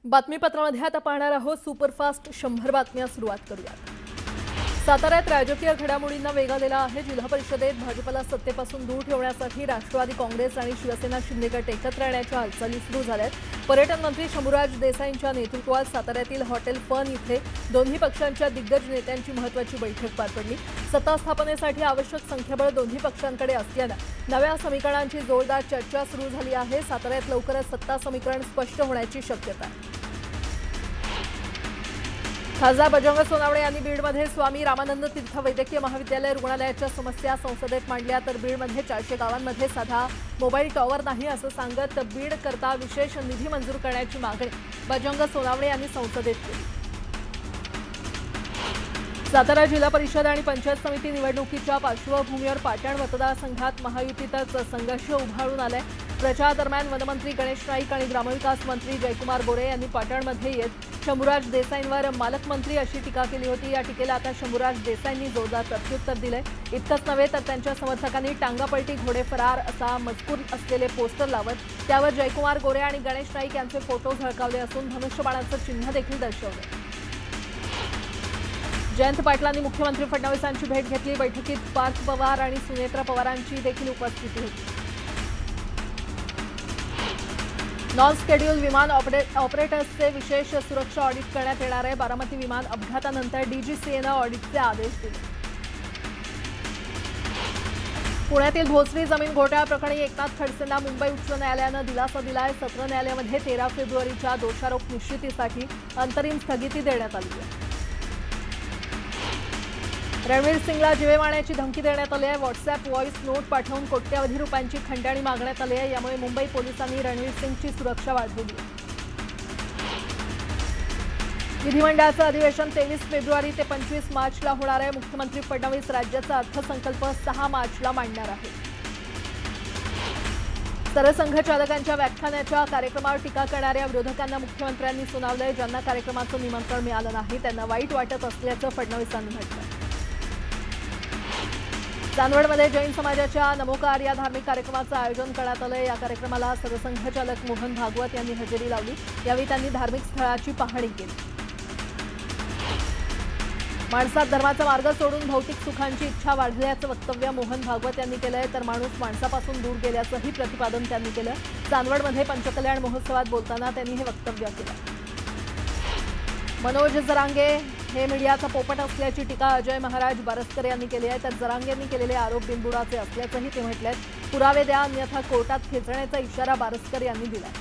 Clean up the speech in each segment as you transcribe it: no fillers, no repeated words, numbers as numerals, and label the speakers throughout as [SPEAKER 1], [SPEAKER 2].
[SPEAKER 1] बातमीपत्रामध्ये आता पाहणार आहोत सुपरफास्ट 100 बातम्या सुरुवात करूयात। साताऱ्यात राजकीय घडामोडींना वेग आलेला आहे। जिल्हा परिषदेत भाजपला सत्तेपासून दूर ठेवण्यासाठी राष्ट्रवादी काँग्रेस आणि शिवसेना शिंदे गट एकत्र येण्याच्या हालचाली सुरू झाल्यात। पर्यटन मंत्री शंभूराज देसाईंच्या नेतृत्वात साताऱ्यातील हॉटेल फन इथे दोन्ही पक्षांच्या दिग्गज नेत्यांची महत्त्वाची बैठक पार पडली। सत्ता स्थापनेसाठी आवश्यक संख्याबळ दोन्ही पक्षांकडे असल्याने नव्या समीकरणांची जोरदार चर्चा सुरू झाली आहे। साताऱ्यात लवकरच सत्ता समीकरण स्पष्ट होण्याची शक्यता आहे। खासदार बजरंग सोनावणे यांनी बीडमध्ये स्वामी रामानंद तीर्थ वैद्यकीय महाविद्यालय रुग्णालयाच्या समस्या संसदेत मांडल्या। तर बीडमध्ये 400 गावांमध्ये साधा मोबाईल टॉवर नाही असं सांगत बीड करता विशेष निधी मंजूर करण्याची मागणी बजरंग सोनावणे यांनी संसदेत केली। सातारा जिल्हा परिषद आणि पंचायत समिती निवडणुकीच्या पार्श्वभूमीवर पाटण मतदारसंघात महायुतीतच संघर्ष उभारून आलाय। प्रचारादरम्यान वनमंत्री गणेश नाईक आणि ग्रामविकास मंत्री जयकुमार गोरे यांनी पाटणमध्ये येत शंभूराज देसाईंवर मालकमंत्री अशी टीका केली होती। या टीकेला आता शंभूराज देसाईंनी जोरदार प्रत्युत्तर दिलंय। इतकंच नव्हे तर त्यांच्या समर्थकांनी टांगापलटी घोडे फरार असा मजकूर असलेले पोस्टर लावत त्यावर जयकुमार गोरे आणि गणेश नाईक यांचे फोटो झळकावले असून धनुष्यबाणाचं चिन्ह देखील दर्शवले। जयंत पाटलांनी मुख्यमंत्री फडणवीसांची भेट घेतली। बैठकीत पार्थ पवार आणि सुनेत्रा पवारांची देखील उपस्थिती होती। नॉन स्केड्यूल विमान ऑपरेटर्सचे विशेष सुरक्षा ऑडिट करण्यात येणार आहे। बारामती विमान अपघातानंतर डीजीसीएनं ऑडिटचे आदेश दिले। पुण्यातील भोसरी जमीन घोटाळा प्रकरणी एकनाथ खडसेंना मुंबई उच्च न्यायालयानं दिलासा दिलाय। सत्र न्यायालयामध्ये 13 फेब्रुवारीच्या दोषारोप निश्चितीसाठी अंतरिम स्थगिती देण्यात आली आहे। रणवीर सिंगला जीवे मारण्याची धमकी देण्यात आली आहे। व्हॉट्सअॅप व्हॉइस नोट पाठवून कोट्यवधी रुपयांची खंडणी मागण्यात आली आहे। यामुळे मुंबई पोलिसांनी रणवीर सिंगची सुरक्षा वाढवली आहे। विधिमंडळाचं अधिवेशन 23 फेब्रुवारी ते 25 मार्चला होणार आहे। मुख्यमंत्री फडणवीस राज्याचा अर्थसंकल्प 6 मार्चला मांडणार आहेत। सरसंघचालकांच्या व्याख्यानाच्या कार्यक्रमावर टीका करणाऱ्या विरोधकांना मुख्यमंत्र्यांनी सुनावलंय। ज्यांना कार्यक्रमाचं निमंत्रण मिळालं नाही त्यांना वाईट वाटत असल्याचं फडणवीसांनी म्हटलं। चांदवडमध्ये जैन समाजाच्या नमोकार या धार्मिक कार्यक्रमाचं आयोजन करण्यात आलं। या कार्यक्रमाला सरसंघचालक मोहन भागवत यांनी हजेरी लावली। यावेळी त्यांनी धार्मिक स्थळाची पाहणी केली। माणसात धर्माचा मार्ग सोडून भौतिक सुखांची इच्छा वाढल्याचं वक्तव्य मोहन भागवत यांनी केलंय। तर माणूस माणसापासून दूर गेल्याचंही प्रतिपादन त्यांनी केलं। चांदवडमध्ये पंचकल्याण महोत्सवात बोलताना त्यांनी हे वक्तव्य केलं। मनोज जरांगे हे मीडियाचा पोपट असल्याची टीका अजय महाराज बारस्कर यांनी केली आहे। तर जरांगेंनी केलेले आरोप बिनबुडाचे असल्याचंही ते म्हटलंय। पुरावे द्या अन्यथा कोर्टात खेचण्याचा इशारा बारस्कर यांनी दिलाय।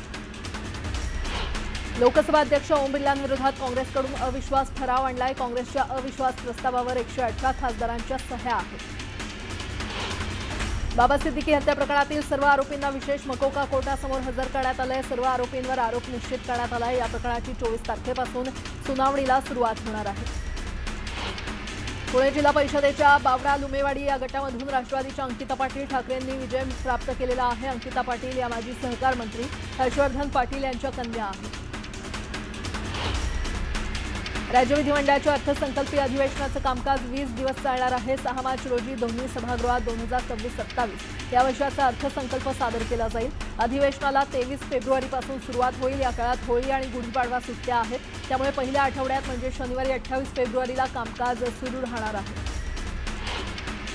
[SPEAKER 1] लोकसभा अध्यक्ष ओम बिर्लांविरोधात काँग्रेसकडून अविश्वास ठराव आणलाय। काँग्रेसच्या अविश्वास प्रस्तावावर 118 खासदारांच्या सह्या आहेत। बाबा सिद्दीकी हत्या प्रकरणातील सर्व आरोपींना विशेष मकोका कोर्टासमोर हजर करण्यात आलंय। सर्व आरोपींवर आरोप निश्चित करण्यात आलाय। या प्रकरणाची 24 तारखेपासून सुनावणीला सुरुवात होणार आहे। पुणे जिल्हा परिषदेच्या बावडा लुमेवाडी या गटामधून राष्ट्रवादीच्या अंकिता पाटील ठाकरेंनी विजय प्राप्त केलेला आहे। अंकिता पाटील या माजी सहकार मंत्री हर्षवर्धन पाटील यांच्या कन्या आहेत। राज्य विधिमंडळाच्या अर्थसंकल्पीय अधिवेशनाचं कामकाज 20 दिवस चालणार आहे। 6 मार्च रोजी दोन्ही सभागृहात 2026-27 या वर्षाचा अर्थसंकल्प सादर केला जाईल। अधिवेशनाला 23 फेब्रुवारीपासून सुरुवात होईल। या काळात होळी आणि गुढीपाडवा सुट्ट्या आहेत। त्यामुळे पहिल्या आठवड्यात म्हणजे शनिवारी 28 फेब्रुवारीला कामकाज सुरू राहणार आहे।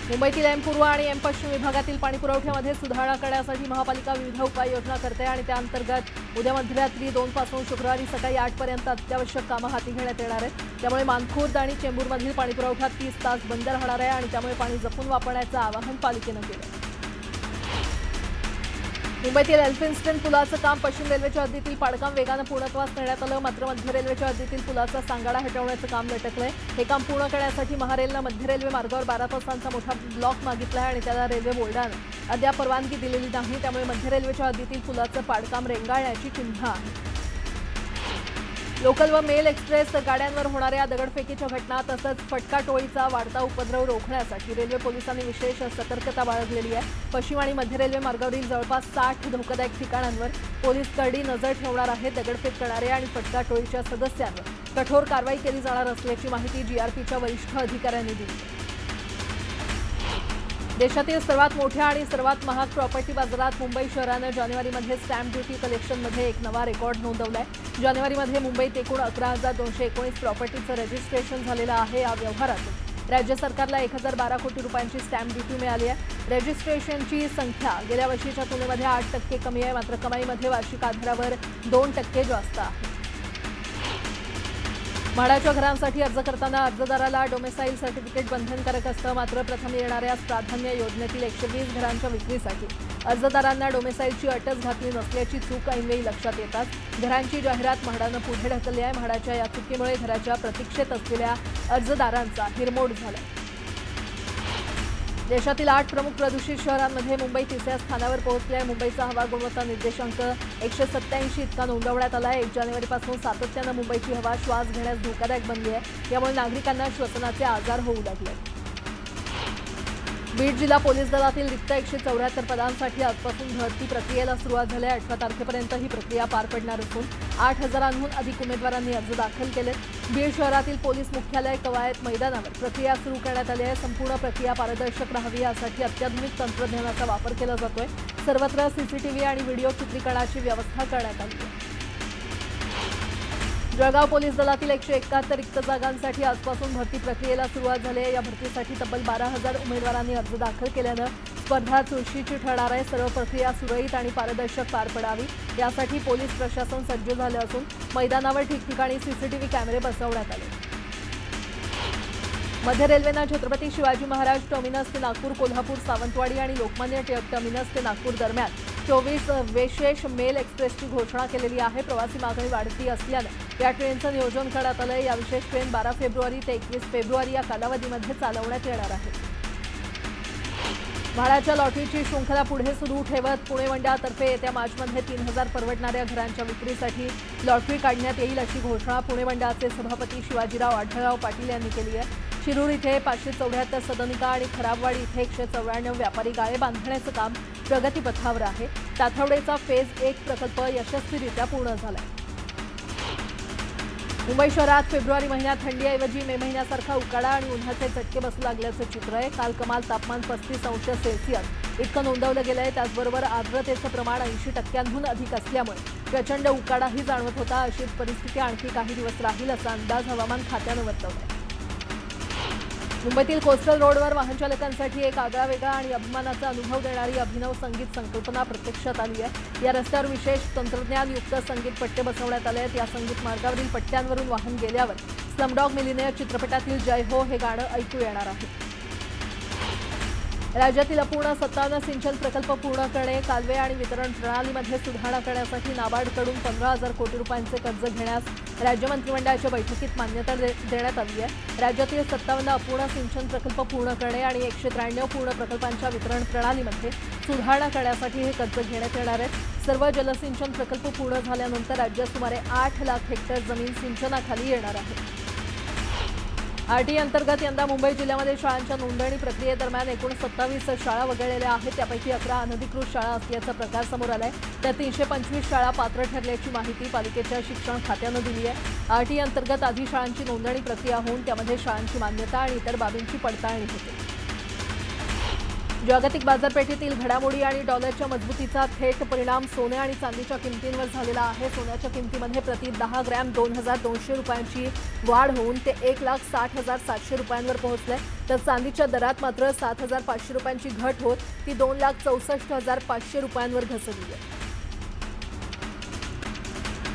[SPEAKER 1] मुंबईतील एम पूर्व आणि एम पश्चिम विभागातील पाणीपुरवठ्यामध्ये सुधारणा करण्यासाठी महापालिका विविध उपाययोजना करते आणि त्याअंतर्गत उद्या मध्यरात्री 2 पासून शुक्रवारी सकाळी 8 पर्यंत अत्यावश्यक कामं हाती घेण्यात येणार आहेत। त्यामुळे मानखुर्द आणि चेंबूरमधील पाणीपुरवठा 30 तास बंद राहणार आहे आणि त्यामुळे पाणी जपून वापरण्याचं आवाहन पालिकेनं केलं। मुंबईतील एल्फिन्स्टन पुलाचं काम पश्चिम रेल्वेच्या हद्दीतील पाडकाम वेगानं पूर्णत्वास नेण्यात आलं। मात्र मध्य रेल्वेच्या हद्दीतील पुलाचा सांगाडा हटवण्याचं काम लटकलंय। हे काम पूर्ण करण्यासाठी महारेलनं मध्य रेल्वे मार्गावर 12 तासांचा मोठा ब्लॉक मागितलाय आणि त्याला रेल्वे बोर्डानं अद्याप परवानगी दिलेली नाही। त्यामुळे मध्य रेल्वेच्या हद्दीतील पुलाचं पाडकाम रेंगाळण्याची चिन्ह आहे। लोकल व मेल एक्सप्रेस गाड्यांवर होणाऱ्या दगडफेकीच्या घटना तसंच फटका टोळीचा वाढता उपद्रव रोखण्यासाठी रेल्वे पोलिसांनी विशेष सतर्कता बाळगलेली आहे। पश्चिम आणि मध्य रेल्वे मार्गावरील जवळपास 60 धोकादायक ठिकाणांवर पोलीस करडी नजर ठेवणार आहेत। दगडफेक करणारे आणि फटका टोळीच्या सदस्यांवर कठोर कारवाई केली जाणार असल्याची माहिती जीआरपीच्या वरिष्ठ अधिकाऱ्यांनी दिली। देशातील सर्वात मोठ्या आणि सर्वात महाग प्रॉपर्टी बाजारात मुंबई शहरानं जानेवारीमध्ये स्टॅम्प ड्युटी कलेक्शनमध्ये एक नवा रेकॉर्ड नोंदवलाय। जानेवारीमध्ये मुंबईत एकूण 11,219 प्रॉपर्टीचं रजिस्ट्रेशन झालेलं आहे। या व्यवहारातून राज्य सरकारला 1,012 कोटी रुपयांची स्टॅम्प ड्युटी मिळाली आहे। रजिस्ट्रेशनची संख्या गेल्या वर्षीच्या तुलनेमध्ये 8% कमी आहे, मात्र कमाईमध्ये वार्षिक आधारावर 2% जास्त आहे। म्हाडाच्या घरांसाठी अर्ज करताना अर्जदाराला डोमेसाईल सर्टिफिकेट बंधनकारक असतं, मात्र प्रथम येणाऱ्या प्राधान्य योजनेतील 120 घरांच्या विक्रीसाठी अर्जदारांना डोमेसाईलची अटच घातली नसल्याची चूक ऐनवेळी लक्षात येतात घरांची जाहिरात म्हाडानं पुढे ढकलली आहे। म्हाडाच्या या चुकीमुळे घराच्या प्रतीक्षेत असलेल्या अर्जदारांचा हिरमोड झाला। देशातील 8 प्रमुख प्रदूषित शहरांमध्ये मुंबई 3ऱ्या स्थानावर पोहोचली आहे। मुंबईचा हवा गुणवत्ता निर्देशांक 187 इतका नोंदवण्यात आला आहे। 1 जानेवारीपासून सातत्यानं मुंबईची हवा श्वास घेण्यास धोकादायक बनली आहे। यामुळे नागरिकांना श्वसनाचे आजार होऊ लागले। बीड जिल्हा पोलीस दलातील रिक्त 174 पदांसाठी आजपासून भरती प्रक्रियेला सुरुवात झाली आहे। 18 तारखेपर्यंत ही प्रक्रिया पार पडणार असून 8,000हून अधिक उमेदवारांनी अर्ज दाखल केले। बीड शहरातील पोलीस मुख्यालय कवायत मैदानावर प्रक्रिया सुरू करण्यात आली आहे। संपूर्ण प्रक्रिया पारदर्शक राहावी यासाठी अत्याधुनिक तंत्रज्ञानाचा वापर केला जातोय। सर्वत्र सीसीटीव्ही आणि व्हिडिओ चित्रीकरणाची व्यवस्था करण्यात आली आहे। जळगाव पोलीस दलातील 171 रिक्त जागांसाठी आजपासून भरती प्रक्रियेला सुरुवात झाली आहे। या भरतीसाठी तब्बल 12,000 उमेदवारांनी अर्ज दाखल केल्यानं स्पर्धा चुरशीची ठरणार आहे। सर्व प्रक्रिया सुरळीत आणि पारदर्शक पार पडावी यासाठी पोलीस प्रशासन सज्ज झाले असून मैदानावर ठिकठिकाणी सीसीटीव्ही कॅमेरे बसवण्यात आले। मध्य रेल्वेनं छत्रपती शिवाजी महाराज टर्मिनस ते नागपूर, कोल्हापूर, सावंतवाडी आणि लोकमान्य टिळक टर्मिनस ते नागपूर दरम्यान 24 विशेष मेल एक्सप्रेसची घोषणा केलेली आहे। प्रवासी मागणी वाढती असल्यानं या ट्रेनचं नियोजन करण्यात आलं आहे। या विशेष ट्रेन 12 फेब्रुवारी ते 21 फेब्रुवारी या कालावधीमध्ये चालवण्यात येणार आहे। म्हाडाच्या लॉटरीची शृंखला पुढे सुरू ठेवत पुणे मंडळातर्फे येत्या मार्चमध्ये 3,000 परवडणाऱ्या घरांच्या विक्रीसाठी लॉटरी काढण्यात येईल अशी घोषणा पुणे मंडळाचे सभापती शिवाजीराव आढळराव पाटील यांनी केली आहे। शिरूर इथे 574 सदनिका आणि खराबवाडी इथे 194 व्यापारी गाळे बांधण्याचं काम प्रगतीपथावर आहे। ताथवडेचा फेज 1 प्रकल्प यशस्वीरित्या पूर्ण झाला आहे। मुंबई शहरात फेब्रुवारी महिन्यात थंडीऐवजी मे महिन्यासारखा उकाडा आणि उन्हाचे चटके बसू लागल्याचं चित्र आहे। काल कमाल तापमान 35°C इतकं नोंदवलं गेलं आहे। त्याचबरोबर आर्द्रतेचं प्रमाण 80%हून अधिक असल्यामुळे प्रचंड उकाडाही जाणवत होता। अशीच परिस्थिती आणखी काही दिवस राहील असा अंदाज हवामान खात्यानं वर्तवला आहे। मुंबईतील कोस्टल रोडवर वाहन चालकांसाठी एक आगळावेगळा आणि अभिमानाचा अनुभव देणारी अभिनव संगीत संकल्पना प्रत्यक्षात आली आहे। या रस्त्यावर विशेष तंत्रज्ञानयुक्त संगीत पट्टे बसवण्यात आले आहेत। या संगीत मार्गावरील पट्ट्यांवरून वाहन गेल्यावर स्लमडॉग मिलिनियर चित्रपटातील जय हो हे गाणं ऐकू येणार आहे। राज्यातील अपूर्ण 57 सिंचन प्रकल्प पूर्ण करणे, कालवे आणि वितरण प्रणालीमध्ये सुधारणा करण्यासाठी नाबार्डकडून 15,000 कोटी रुपयांचे कर्ज घेण्यास राज्य मंत्रिमंडळाच्या बैठकीत मान्यता देण्यात आली आहे। राज्यातील 57 अपूर्ण सिंचन प्रकल्प पूर्ण करणे आणि 193 पूर्ण प्रकल्पांच्या वितरण प्रणालीमध्ये सुधारणा करण्यासाठी हे कर्ज घेण्यात येणार आहेत। सर्व जलसिंचन प्रकल्प पूर्ण झाल्यानंतर राज्यात सुमारे 8 लाख हेक्टर जमीन सिंचनाखाली येणार आहे। आरटीई अंतर्गत यंदा मुंबई जिल्ह्यामध्ये शाळांच्या नोंदणी प्रक्रियेदरम्यान एकूण 27 शाळा वगळलेल्या आहेत। त्यापैकी 11 अनधिकृत शाळा असल्याचा प्रकार समोर आलाय। त्या 325 शाळा पात्र ठरल्याची माहिती पालिकेच्या शिक्षण खात्यानं दिली आहे। आरटीई अंतर्गत आधी शाळांची नोंदणी प्रक्रिया होऊन त्यामध्ये शाळांची मान्यता आणि इतर बाबींची पडताळणी होते। जागतिक बाजारपेठेतील घडामोडी आणि डॉलरच्या मजबूतीचा थेट परिणाम सोने आणि चांदीच्या किमतींवर झालेला आहे। सोन्याच्या किमतीमध्ये प्रति 10 ग्रॅम 2,200 रुपयांची वाढ होऊन ते 1,60,700 रुपयांवर पोहोचले, तर चांदीच्या दरात मात्र 7,500 रुपयांची घट होत ती 2,64,500 रुपयांवर घसरली आहे।